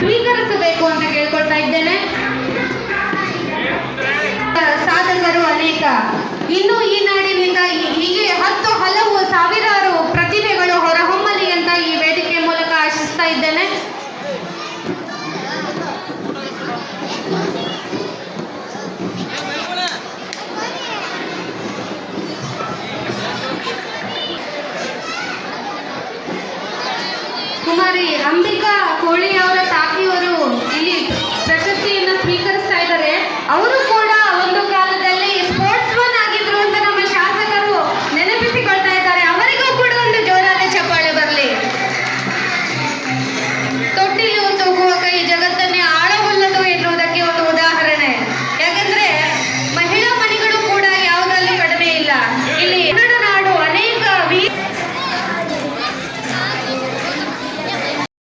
ಸ್ವೀಕರಿಸಬೇಕು ಅಂತ ಕೇಳ್ಕೊಳ್ತಾ ಇದ್ದೇನೆ. ಸಾಧಕರು ಅನೇಕ, ಇನ್ನು ಈ ನಾಡಿನಿಂದ ಹೀಗೆ ಹಲವು ಸಾವಿರಾರು ಪ್ರತಿಭೆಗಳು ಹೊರಹೊಮ್ಮಲಿ ಅಂತ ಈ ವೇದಿಕೆ ಮೂಲಕ ಆಶಿಸ್ತಾ ಇದ್ದೇನೆ. ಕುಮಾರಿ ಅಂಬಿಕಾ ಕೋಳಿ